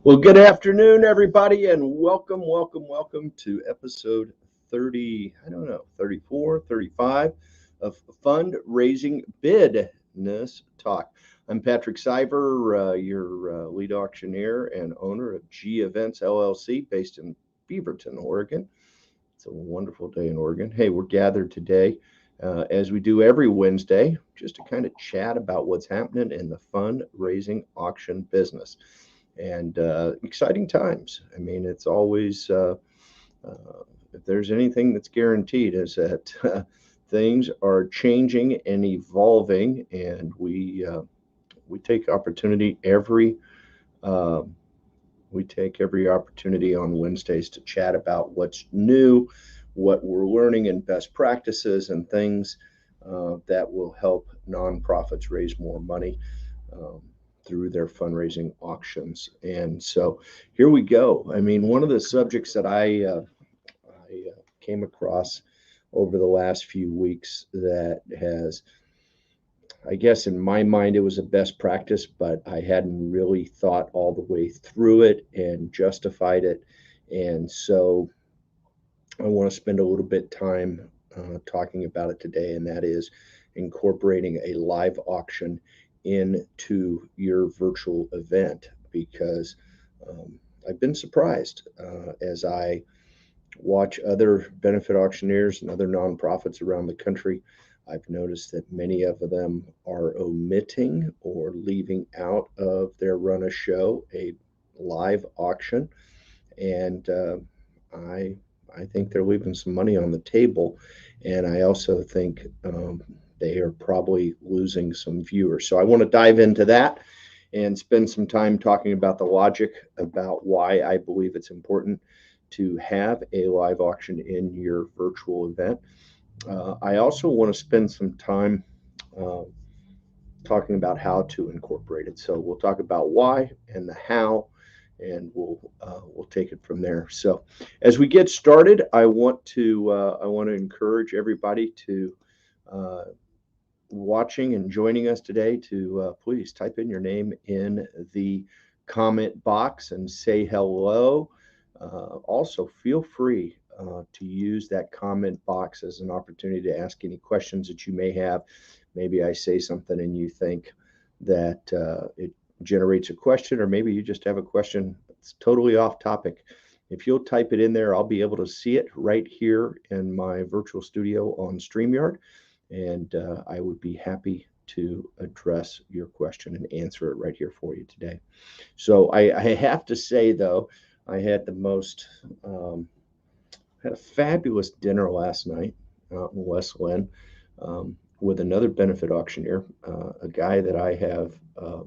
Well, good afternoon, everybody, and welcome to episode 30, I don't know, 34, 35 of Fundraising BIDness Talk. I'm Patrick Siver, your lead auctioneer and owner of G Events LLC based in Beaverton, Oregon. It's a wonderful day in Oregon. Hey, we're gathered today, as we do every Wednesday, just to kind of chat about what's happening in the fundraising auction business. And exciting times. I mean, it's always, if there's anything that's guaranteed, is that things are changing and evolving, and we take opportunity every uh, we take every opportunity on Wednesdays to chat about what's new, what we're learning, and best practices and things that will help nonprofits raise more money. Um, through their fundraising auctions. And so here we go. I mean, one of the subjects that I came across over the last few weeks that has, I guess, in my mind, it was a best practice, but I hadn't really thought all the way through it and justified it. And so I want to spend a little bit time talking about it today, and that is incorporating a live auction into your virtual event because I've been surprised as I watch other benefit auctioneers and other nonprofits around the country. I've noticed that many of them are omitting or leaving out of their run a show a live auction, and I I think they're leaving some money on the table, and I also think they are probably losing some viewers. So I want to dive into that and spend some time talking about the logic about why I believe it's important to have a live auction in your virtual event. I also want to spend some time uh, talking about how to incorporate it. So we'll talk about why and the how, and we'll take it from there. So as we get started, I want to encourage everybody to uh, watching and joining us today to please type in your name in the comment box and say hello. Also, feel free to use that comment box as an opportunity to ask any questions that you may have. Maybe I say something and you think that it generates a question, or maybe you just have a question that's totally off topic. If you'll type it in there, I'll be able to see it right here in my virtual studio on StreamYard, and I would be happy to address your question and answer it right here for you today. So I have to say, though, I had the most had a fabulous dinner last night out in West Lynn with another benefit auctioneer, a guy that I have uh,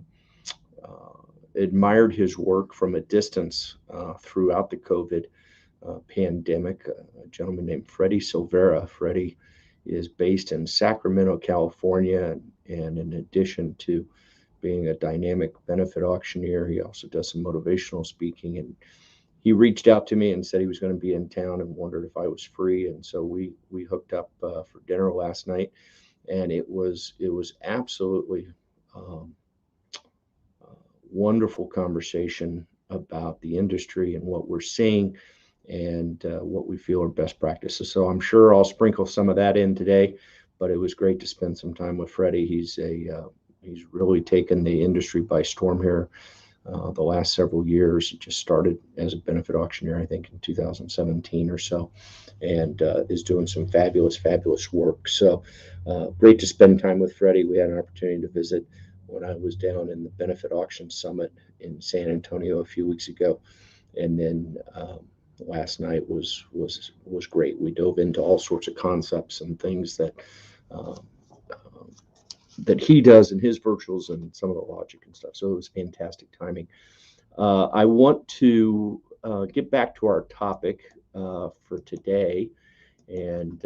admired his work from a distance throughout the COVID pandemic. A gentleman named Freddie Silvera. Freddie is based in Sacramento, California, and in addition to being a dynamic benefit auctioneer, he also does some motivational speaking. And he reached out to me and said he was going to be in town and wondered if I was free. And so we hooked up for dinner last night, and it was absolutely um, wonderful conversation about the industry and what we're seeing and what we feel are best practices. So I'm sure I'll sprinkle some of that in today, but it was great to spend some time with Freddie. He's really taken the industry by storm here the last several years. He just started as a benefit auctioneer, I think, in 2017 or so, and is doing some fabulous work. So great to spend time with Freddie. We had an opportunity to visit when I was down in the Benefit Auction Summit in San Antonio a few weeks ago, and then last night was great. We dove into all sorts of concepts and things uh, that he does in his virtuals and some of the logic and stuff. So it was fantastic timing. I want to get back to our topic for today, and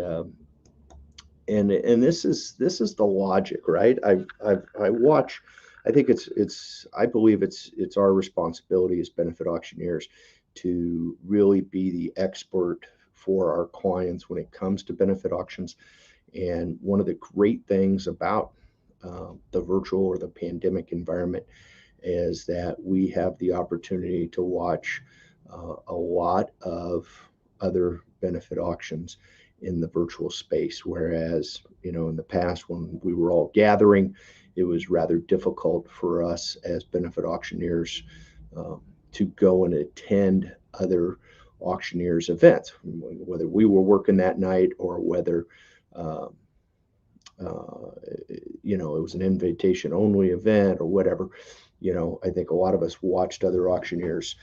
and this is the logic, right? I watch. I think it's I believe it's our responsibility as benefit auctioneers to really be the expert for our clients when it comes to benefit auctions. And one of the great things about the virtual or the pandemic environment is that we have the opportunity to watch a lot of other benefit auctions in the virtual space. Whereas, in the past when we were all gathering, it was rather difficult for us as benefit auctioneers to go and attend other auctioneers' events, whether we were working that night or whether uh, it was an invitation only event or whatever. I think a lot of us watched other auctioneers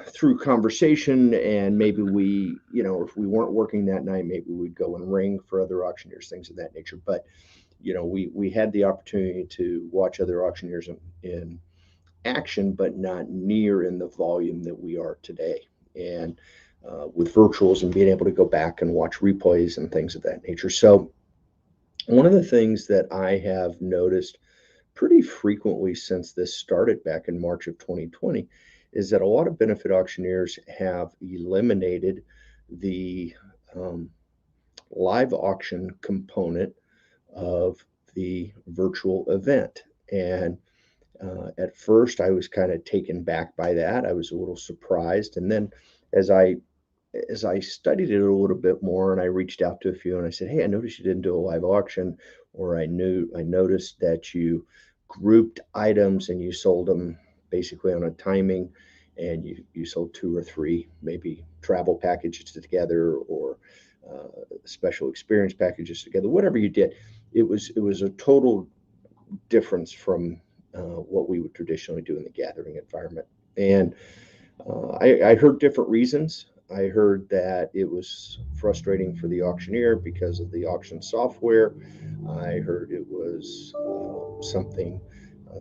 through conversation, and maybe if we weren't working that night, maybe we'd go and ring for other auctioneers, things of that nature. But we had the opportunity to watch other auctioneers in action, but not near in the volume that we are today. And with virtuals and being able to go back and watch replays and things of that nature. So one of the things that I have noticed pretty frequently since this started back in March of 2020 is that a lot of benefit auctioneers have eliminated the um, live auction component of the virtual event. And at first, I was kind of taken back by that. I was a little surprised. And then as I studied it a little bit more and I reached out to a few and I said, "Hey, I noticed you didn't do a live auction, or I noticed that you grouped items and you sold them basically on a timing, and you sold two or three maybe travel packages together, or special experience packages together, whatever you did. It was a total difference from what we would traditionally do in the gathering environment." And I heard different reasons. I heard that it was frustrating for the auctioneer because of the auction software. I heard it was something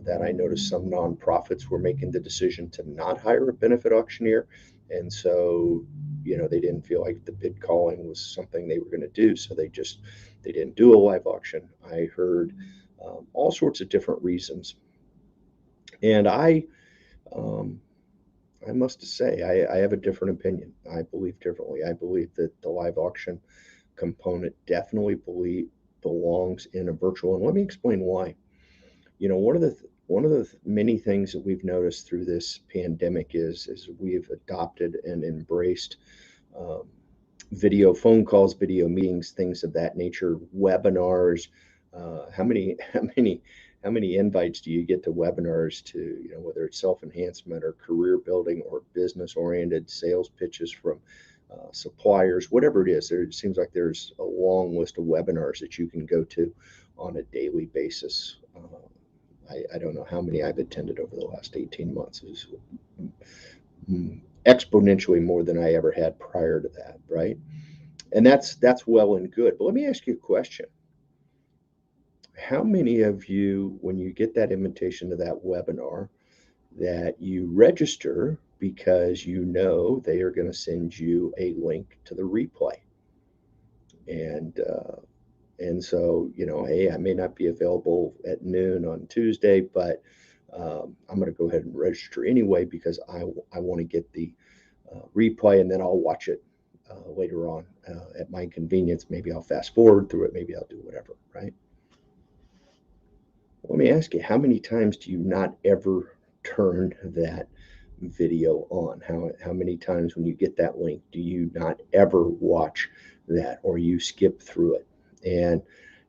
that I noticed some nonprofits were making the decision to not hire a benefit auctioneer. And so, they didn't feel like the bid calling was something they were going to do. So they didn't do a live auction. I heard all sorts of different reasons. And um, I must say, I have a different opinion. I believe differently. I believe that the live auction component definitely belongs in a virtual. And let me explain why. One of the many things that we've noticed through this pandemic is we've adopted and embraced um, video phone calls, video meetings, things of that nature, webinars. How many invites do you get to webinars, to whether it's self enhancement or career building or business oriented sales pitches from suppliers, whatever it is? It seems like there's a long list of webinars that you can go to on a daily basis. I don't know how many I've attended over the last 18 months. It's exponentially more than I ever had prior to that, right? And that's well and good. But let me ask you a question. How many of you, when you get that invitation to that webinar, that you register because they are going to send you a link to the replay? And so, hey, I may not be available at noon on Tuesday, but I'm going to go ahead and register anyway because I want to get the replay, and then I'll watch it later on at my convenience. Maybe I'll fast forward through it. Maybe I'll do whatever, right? Let me ask you, how many times do you not ever turn that video on? How many times when you get that link do you not ever watch that, or you skip through it?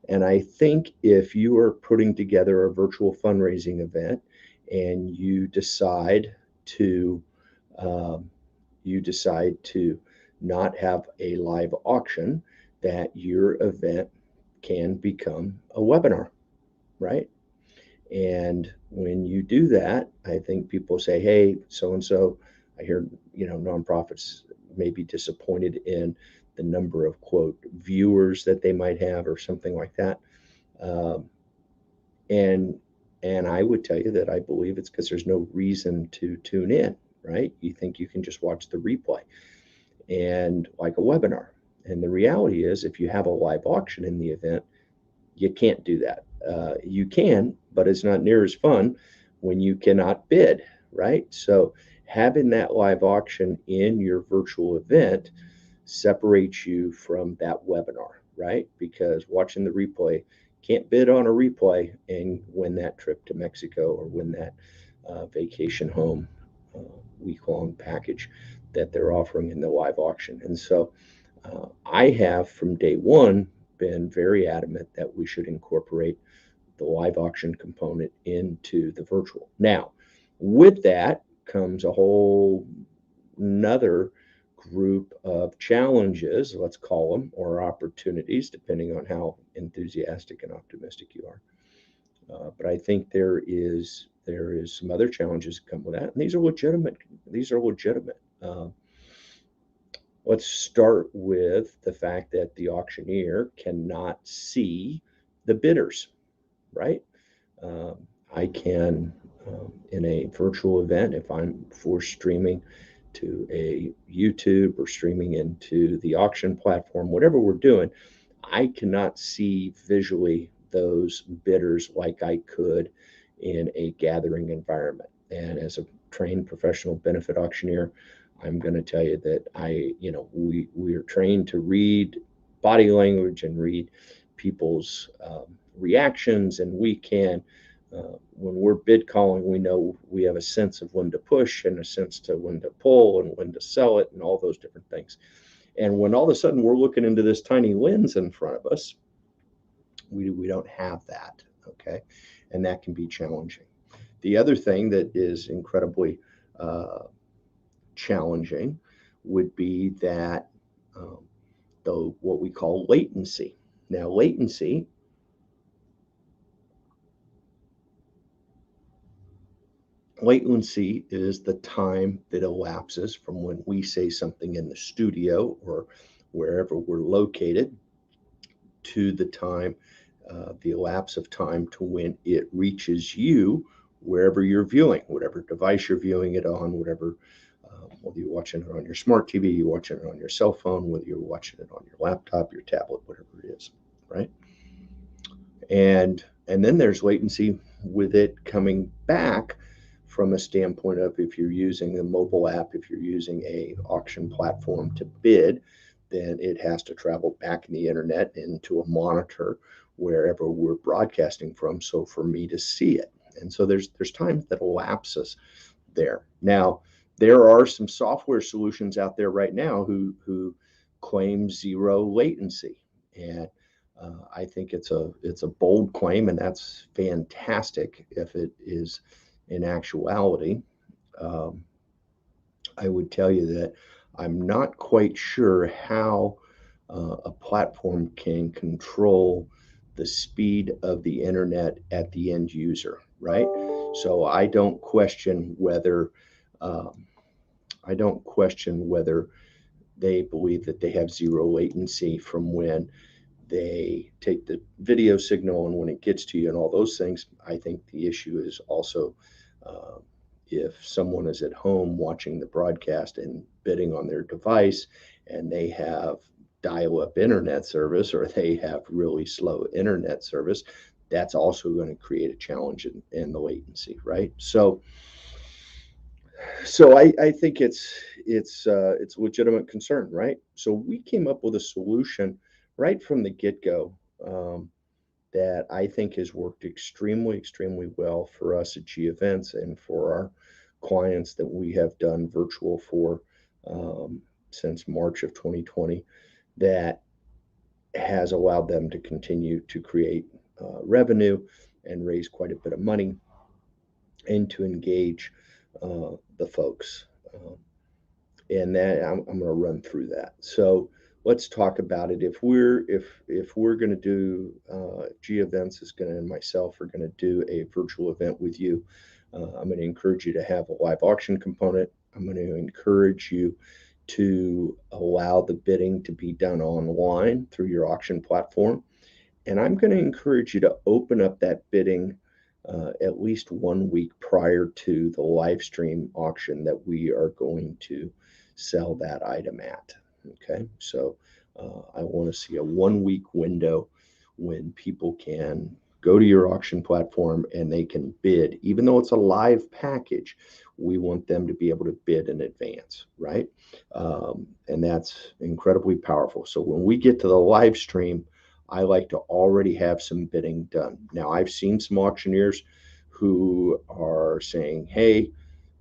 And I think if you are putting together a virtual fundraising event and to um, you decide to not have a live auction, that your event can become a webinar, right? And when you do that, I think people say, "Hey, so and so," I hear, nonprofits may be disappointed in the number of quote viewers that they might have or something like that. Um, and and I would tell you that I believe it's because there's no reason to tune in, right? You think you can just watch the replay and like a webinar. And the reality is, if you have a live auction in the event, you can't do that. You can, but it's not near as fun when you cannot bid, right? So having that live auction in your virtual event separates you from that webinar, right? Because watching the replay, can't bid on a replay and win that trip to Mexico or win that vacation home uh, week-long package that they're offering in the live auction. And so I have from day one been very adamant that we should incorporate the live auction component into the virtual. Now, with that comes a whole another group of challenges, let's call them, or opportunities, depending on how enthusiastic and optimistic you are. But I think there is some other challenges that come with that, and these are legitimate. These are legitimate. Let's start with the fact that the auctioneer cannot see the bidders, right? I can, in a virtual event, if I'm forced streaming to a YouTube or streaming into the auction platform, whatever we're doing, I cannot see visually those bidders like I could in a gathering environment. And as a trained professional benefit auctioneer, I'm going to tell you that we are trained to read body language and read people's reactions, and we can when we're bid calling, we know we have a sense of when to push and a sense to when to pull and when to sell it and all those different things. And when all of a sudden we're looking into this tiny lens in front of us, we don't have that. Okay. And that can be challenging. The other thing that is incredibly challenging would be that um, the what we call latency. Now, latency is the time that elapses from when we say something in the studio or wherever we're located to the time, the elapse of time to when it reaches you wherever you're viewing, whatever device you're viewing it on, whatever, whether you're watching it on your smart TV, you're watching it on your cell phone, whether you're watching it on your laptop, your tablet, whatever it is, right? And then there's latency with it coming back from a standpoint of if you're using a mobile app, if you're using a auction platform to bid, then it has to travel back in the internet into a monitor wherever we're broadcasting from. So for me to see it. And so there's times that elapses there. Now, there are some software solutions out there right now who claim zero latency. And I think it's a bold claim, and that's fantastic if it is in actuality. Um, I would tell you that I'm not quite sure how a platform can control the speed of the internet at the end user, right? So um, I don't question whether they believe that they have zero latency from when they take the video signal and when it gets to you and all those things. I think the issue is also uh, if someone is at home watching the broadcast and bidding on their device and they have dial up internet service or they have really slow internet service, that's also going to create a challenge in the latency, right? So I think it's a legitimate concern, right? So we came up with a solution right from the get-go um, that I think has worked extremely, extremely well for us at G Events and for our clients that we have done virtual for since March of 2020. That has allowed them to continue to create revenue and raise quite a bit of money and to engage the folks. And that I'm going to run through that. So let's talk about it. If we're going to do G Events is going to and myself are going to do a virtual event with you, I'm going to encourage you to have a live auction component. I'm going to encourage you to allow the bidding to be done online through your auction platform. And I'm going to encourage you to open up that bidding at least 1 week prior to the live stream auction that we are going to sell that item at. Okay, so I want to see a 1 week window when people can go to your auction platform and they can bid, even though it's a live package. We want them to be able to bid in advance, right? And that's incredibly powerful. So when we get to the live stream I like to already have some bidding done. Now, I've seen some auctioneers who are saying, hey,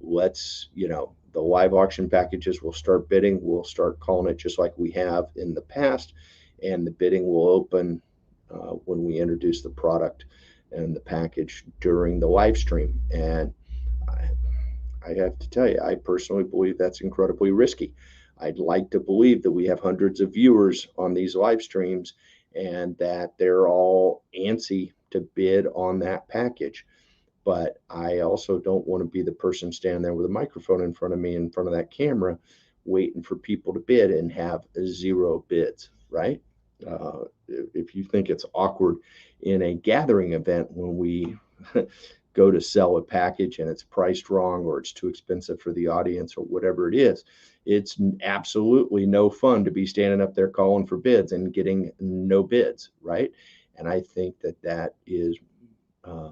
let's, the live auction packages will start bidding. We'll start calling it just like we have in the past, and the bidding will open when we introduce the product and the package during the live stream. And I, I have to tell you, I personally believe that's incredibly risky. I'd like to believe that we have hundreds of viewers on these live streams and that they're all antsy to bid on that package. But I also don't want to be the person standing there with a microphone in front of me, in front of that camera, waiting for people to bid and have zero bids, right? If you think it's awkward in a gathering event when we go to sell a package and it's priced wrong or it's too expensive for the audience or whatever it is, it's absolutely no fun to be standing up there calling for bids and getting no bids, right? And I think that that is uh,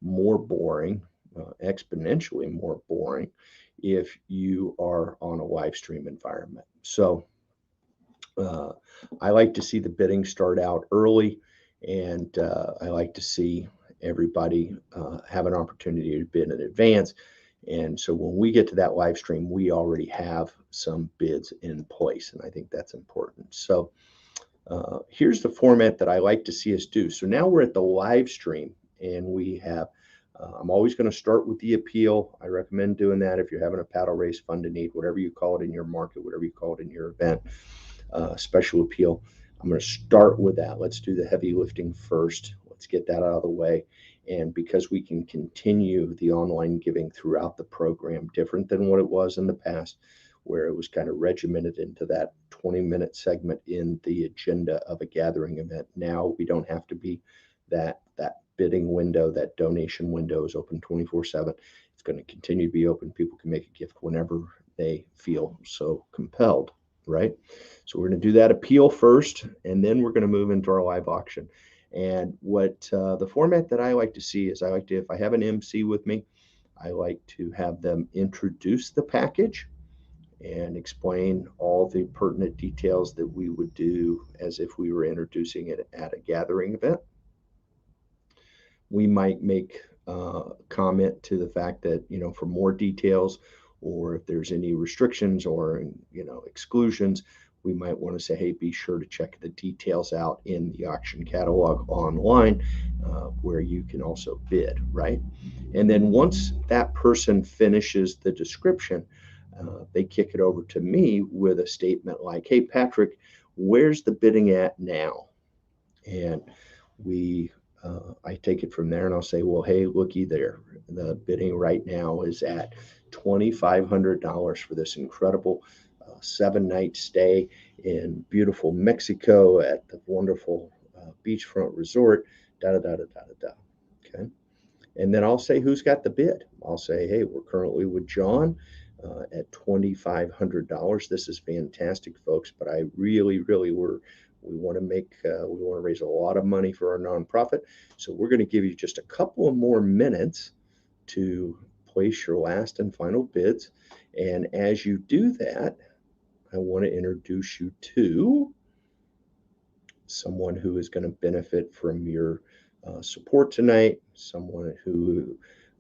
more boring, exponentially more boring, if you are on a live stream environment. So uh, I like to see the bidding start out early, and I like to see everybody have an opportunity to bid in advance. And so when we get to that live stream, we already have some bids in place, and I think that's important. So here's the format that I like to see us do. So now we're at the live stream, and we have. I'm always going to start with the appeal. I recommend doing that if you're having a paddle race, fun to need, whatever you call it in your market, whatever you call it in your event, special appeal. I'm going to start with that. Let's do the heavy lifting first. Let's get that out of the way. And because we can continue the online giving throughout the program, different than what it was in the past, where it was kind of regimented into that 20-minute segment in the agenda of a gathering event. Now we don't have to be that bidding window, that donation window is open 24/7. It's going to continue to be open. People can make a gift whenever they feel so compelled, right? So we're going to do that appeal first, and then we're going to move into our live auction. And what the format that I like to see is, I like to, if I have an MC with me, I like to have them introduce the package and explain all the pertinent details that we would do as if we were introducing it at a gathering event. We might make comment to the fact that, for more details, or if there's any restrictions or, exclusions, we might want to say, hey, be sure to check the details out in the auction catalog online, where you can also bid, right? And then once that person finishes the description, they kick it over to me with a statement like, hey, Patrick, where's the bidding at now? And I take it from there and I'll say, well, hey, looky there. The bidding right now is at $2,500 for this incredible 7-night stay in beautiful Mexico at the wonderful beachfront resort, da da da da da da. Okay. And then I'll say who's got the bid. I'll say, hey, we're currently with John at $2,500. This is fantastic, folks, but I really, really we want to raise a lot of money for our nonprofit. So we're going to give you just a couple of more minutes to place your last and final bids. And as you do that, I want to introduce you to someone who is going to benefit from your support tonight, someone who,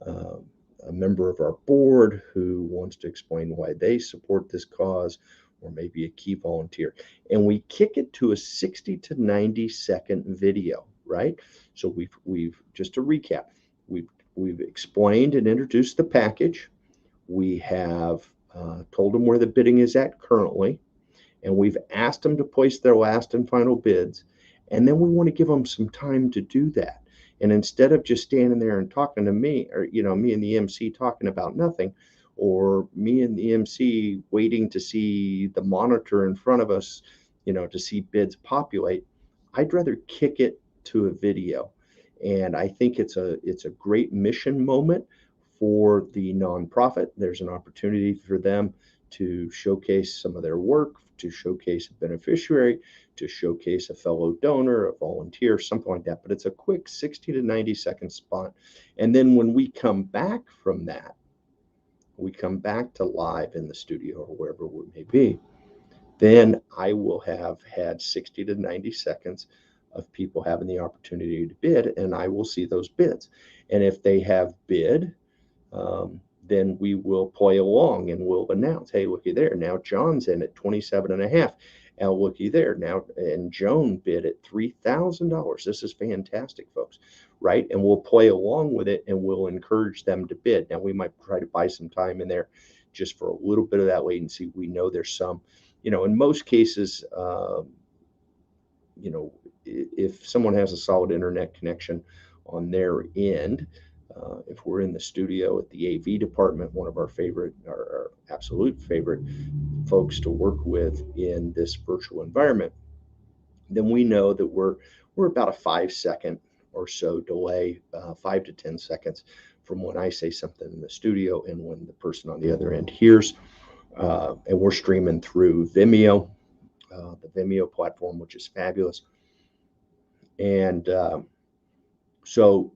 a member of our board who wants to explain why they support this cause, or maybe a key volunteer. And we kick it to a 60 to 90 second video, right? So we've just to recap, we've explained and introduced the package. We have told them where the bidding is at currently, and we've asked them to place their last and final bids. And then we want to give them some time to do that. And instead of just standing there and talking to me, or, me and the MC talking about nothing, or me and the MC waiting to see the monitor in front of us, to see bids populate, I'd rather kick it to a video. And I think it's a great mission moment for the nonprofit. There's an opportunity for them to showcase some of their work, to showcase a beneficiary, to showcase a fellow donor, a volunteer, something like that. But it's a quick 60 to 90 second spot. And then when we come back from that, we come back to live in the studio or wherever it may be, then I will have had 60 to 90 seconds of people having the opportunity to bid, and I will see those bids. And if they have bid, then we will play along and we'll announce, hey, looky there. Now John's in at 27.5. And looky there now, and Joan bid at $3,000. This is fantastic, folks, right? And we'll play along with it and we'll encourage them to bid. Now we might try to buy some time in there just for a little bit of that latency. We know there's some, in most cases, if someone has a solid internet connection on their end, if we're in the studio at the AV department, one of our absolute favorite folks to work with in this virtual environment, then we know that we're about a 5-second or so delay, 5 to 10 seconds from when I say something in the studio and when the person on the other end hears. And we're streaming through Vimeo, the Vimeo platform, which is fabulous. And so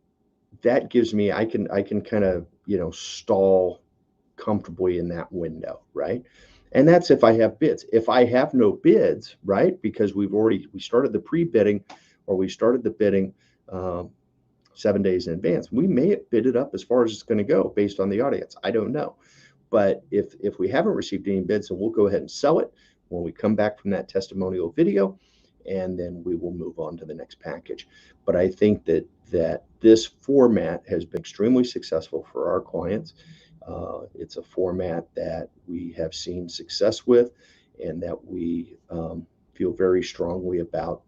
that gives me, I can kind of, stall comfortably in that window, right? And that's if I have bids. If I have no bids, right, because we started the pre-bidding, or we started the bidding 7 days in advance, we may have bid it up as far as it's going to go based on the audience. I don't know. But if we haven't received any bids, then we'll go ahead and sell it when we come back from that testimonial video, and then we will move on to the next package. But I think that this format has been extremely successful for our clients. It's a format that we have seen success with and that we feel very strongly about.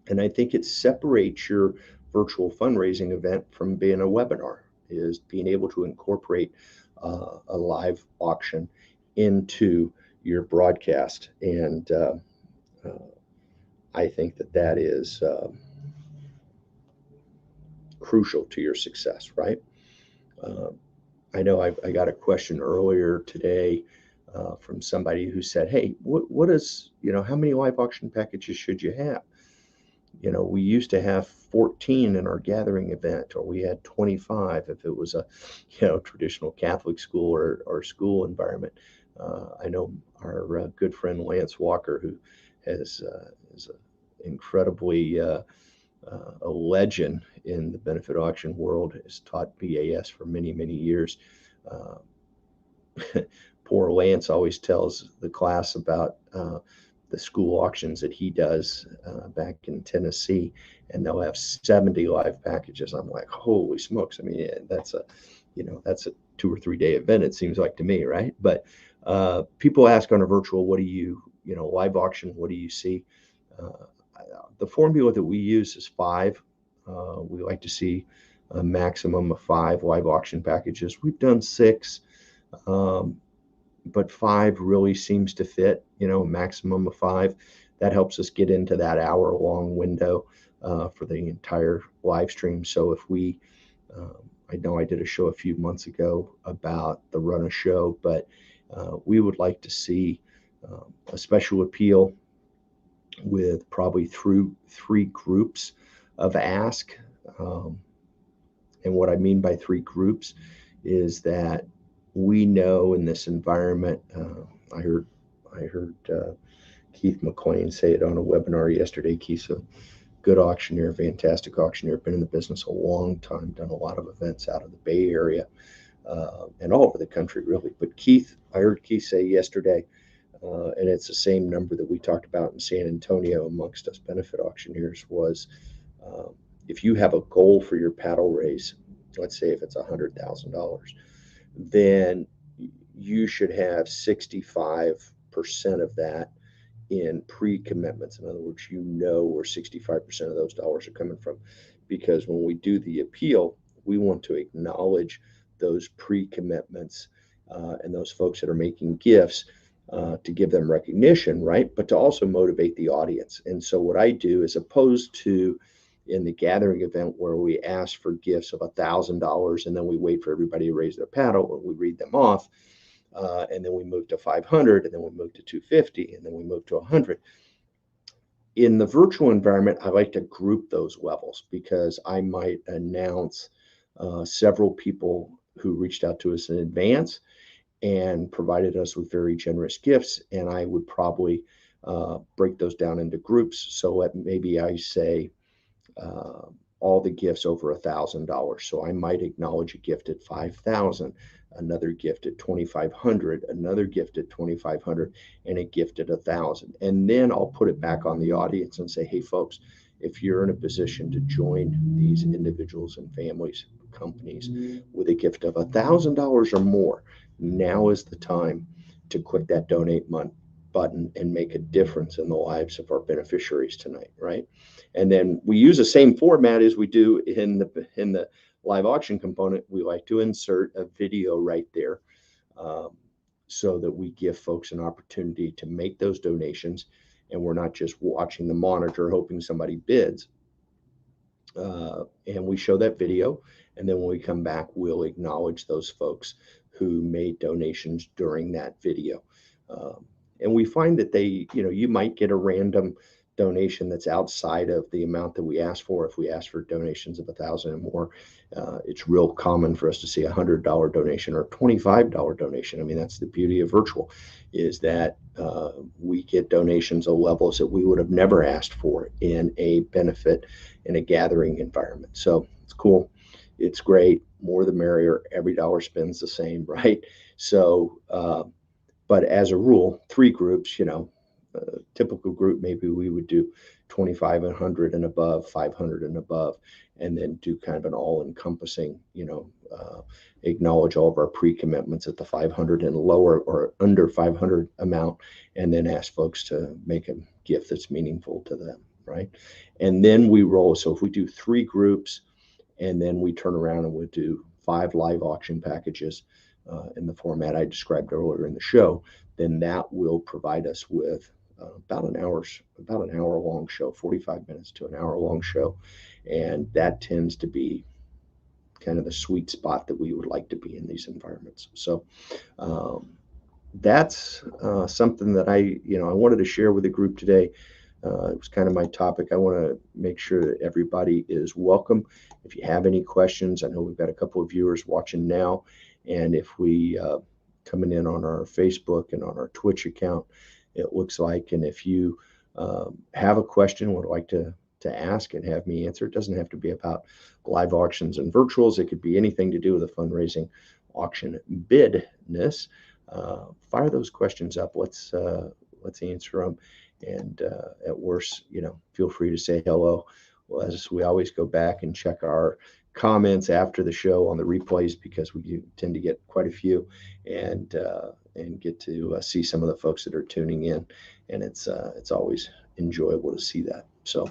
And I think it separates your virtual fundraising event from being a webinar, is being able to incorporate a live auction into your broadcast. And I think that is crucial to your success, right? I know I got a question earlier today from somebody who said, hey, what is, how many live auction packages should you have? We used to have 14 in our gathering event, or we had 25 if it was a, traditional Catholic school or school environment. I know our good friend Lance Walker, who is an incredibly a legend in the benefit auction world, has taught BAS for many, many years. Poor Lance always tells the class about the school auctions that he does back in Tennessee, and they'll have 70 live packages. I'm like, holy smokes. I mean, that's a 2 or 3 day event, it seems like to me, right? But people ask on a virtual, what do you, live auction, what do you see? The formula that we use is 5. We like to see a maximum of 5 live auction packages. We've done 6, but 5 really seems to fit, a maximum of 5. That helps us get into that hour-long window for the entire live stream. So if we, I know I did a show a few months ago about the run of show, but we would like to see a special appeal with probably through 3 groups of ask. And what I mean by 3 groups is that we know in this environment, I heard Keith McLean say it on a webinar yesterday. Keith's a good auctioneer, fantastic auctioneer, been in the business a long time, done a lot of events out of the Bay Area and all over the country, really. But I heard Keith say yesterday, and it's the same number that we talked about in San Antonio amongst us benefit auctioneers, was if you have a goal for your paddle raise, let's say if it's $100,000, then you should have 65% of that in pre-commitments. In other words, where 65% of those dollars are coming from, because when we do the appeal, we want to acknowledge those pre-commitments and those folks that are making gifts to give them recognition, right? But to also motivate the audience. And so what I do, as opposed to in the gathering event where we ask for gifts of $1,000 and then we wait for everybody to raise their paddle and we read them off, and then we move to 500, and then we move to 250, and then we move to 100. In the virtual environment, I like to group those levels, because I might announce several people who reached out to us in advance and provided us with very generous gifts, and I would probably break those down into groups. So maybe I say uh, all the gifts over $1,000. So I might acknowledge a gift at 5,000, another gift at 2,500, another gift at 2,500, and a gift at 1,000. And then I'll put it back on the audience and say, hey, folks, if you're in a position to join these individuals and families, companies with a gift of $1,000 or more, now is the time to click that donate button and make a difference in the lives of our beneficiaries tonight, right? And then we use the same format as we do in the live auction component. We like to insert a video right there, um, so that we give folks an opportunity to make those donations, and we're not just watching the monitor hoping somebody bids. And we show that video, and then when we come back, we'll acknowledge those folks who made donations during that video. Um, and we find that you might get a random donation that's outside of the amount that we asked for. If we ask for donations of 1,000 and more, it's real common for us to see $100 donation or a $25 donation. I mean, that's the beauty of virtual, is that we get donations of levels that we would have never asked for in a benefit, in a gathering environment. So it's cool. It's great. More the merrier. Every dollar spends the same, right? So, but as a rule, 3 groups, typical group, maybe we would do 25 and 100 and above, 500 and above, and then do kind of an all-encompassing, acknowledge all of our pre-commitments at the 500 and lower or under 500 amount, and then ask folks to make a gift that's meaningful to them, right? And then we roll. So if we do 3 groups, and then we turn around and we do 5 live auction packages in the format I described earlier in the show, then that will provide us with about an hour long show, 45 minutes to an hour long show. And that tends to be kind of the sweet spot that we would like to be in these environments. So that's something that I wanted to share with the group today. It was kind of my topic. I want to make sure that everybody is welcome. If you have any questions, I know we've got a couple of viewers watching now, and if we coming in on our Facebook and on our Twitch account, it looks like, and if you have a question, would like to ask and have me answer, it doesn't have to be about live auctions and virtuals. It could be anything to do with the fundraising auction BIDness. Fire those questions up. Let's answer them. And at worst, feel free to say hello. Well, as we always go back and check our comments after the show on the replays, because we tend to get quite a few, and get to see some of the folks that are tuning in, and it's always enjoyable to see that. So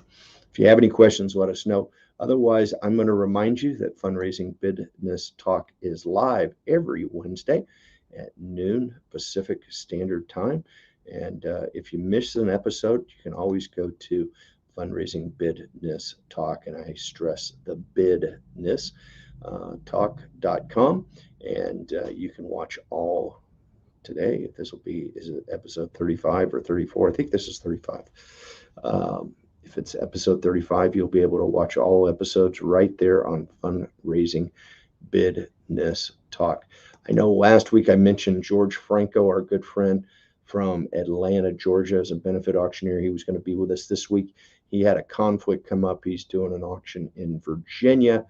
if you have any questions, let us know. Otherwise, I'm going to remind you that Fundraising BIDness Talk is live every Wednesday at noon Pacific Standard Time. And if you miss an episode, you can always go to Fundraising BIDness Talk, and I stress the BIDness talk.com, and you can watch all today. Is it episode 35 or 34? I think this is 35. If it's episode 35, you'll be able to watch all episodes right there on Fundraising BIDness Talk. I know last week I mentioned George Franco, our good friend from Atlanta, Georgia, as a benefit auctioneer. He was going to be with us this week. He had a conflict come up. He's doing an auction in Virginia,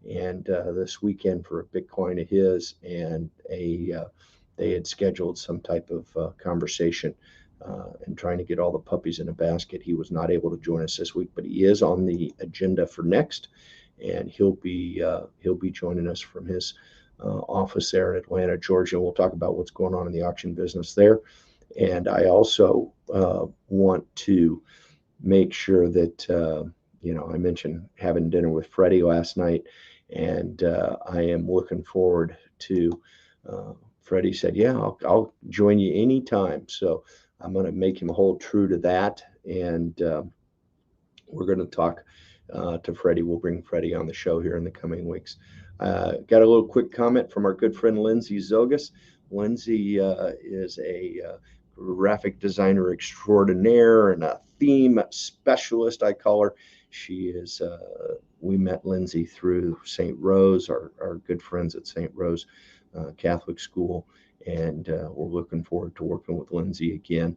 and this weekend for a big client of his, and they had scheduled some type of conversation and trying to get all the puppies in a basket. He was not able to join us this week, but he is on the agenda for next, and he'll be joining us from his office there in Atlanta, Georgia. We'll talk about what's going on in the auction business there. And I also want to make sure that, I mentioned having dinner with Freddie last night, and I am looking forward to, Freddie said, yeah, I'll join you anytime. So I'm going to make him hold true to that. And we're going to talk to Freddie. We'll bring Freddie on the show here in the coming weeks. Got a little quick comment from our good friend Lindsay Zogas. Lindsay is a graphic designer extraordinaire and a theme specialist, I call her. She is, we met Lindsay through St. Rose, our good friends at St. Rose Catholic School, and we're looking forward to working with Lindsay again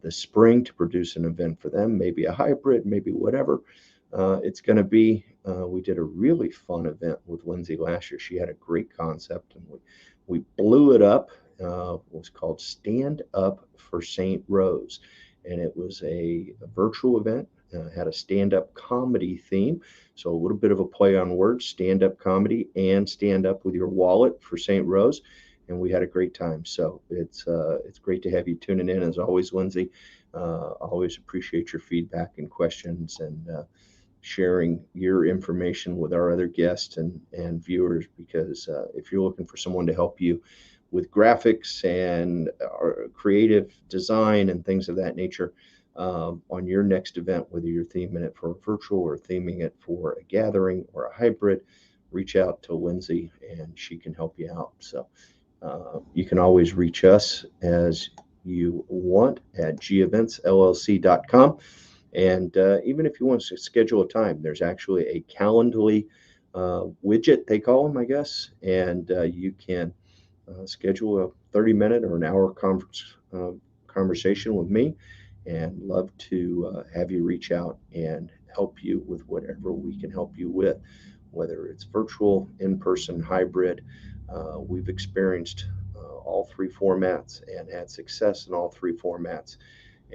this spring to produce an event for them, maybe a hybrid, maybe whatever it's going to be. We did a really fun event with Lindsay last year. She had a great concept, and we blew it up. It was called Stand Up for St. Rose, and it was a virtual event. Had a stand-up comedy theme, so a little bit of a play on words: stand-up comedy and stand up with your wallet for St. Rose. And we had a great time. So it's great to have you tuning in as always, Lindsay. Always appreciate your feedback and questions, and sharing your information with our other guests and viewers, because if you're looking for someone to help you with graphics and creative design and things of that nature on your next event, whether you're theming it for a virtual or theming it for a gathering or a hybrid, reach out to Lindsay and she can help you out. So you can always reach us as you want at geventsllc.com. And even if you want to schedule a time, there's actually a Calendly widget, they call them, I guess, and you can schedule a 30-minute or an hour conversation with me, and love to have you reach out and help you with whatever we can help you with, whether it's virtual, in-person, hybrid. We've experienced all three formats and had success in all three formats.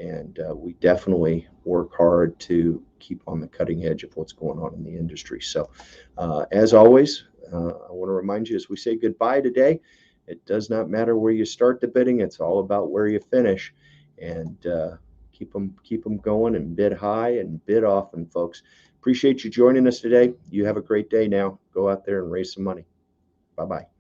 And we definitely work hard to keep on the cutting edge of what's going on in the industry. So, as always, I want to remind you as we say goodbye today, it does not matter where you start the bidding. It's all about where you finish. And keep them going and bid high and bid often, folks. Appreciate you joining us today. You have a great day now. Go out there and raise some money. Bye-bye.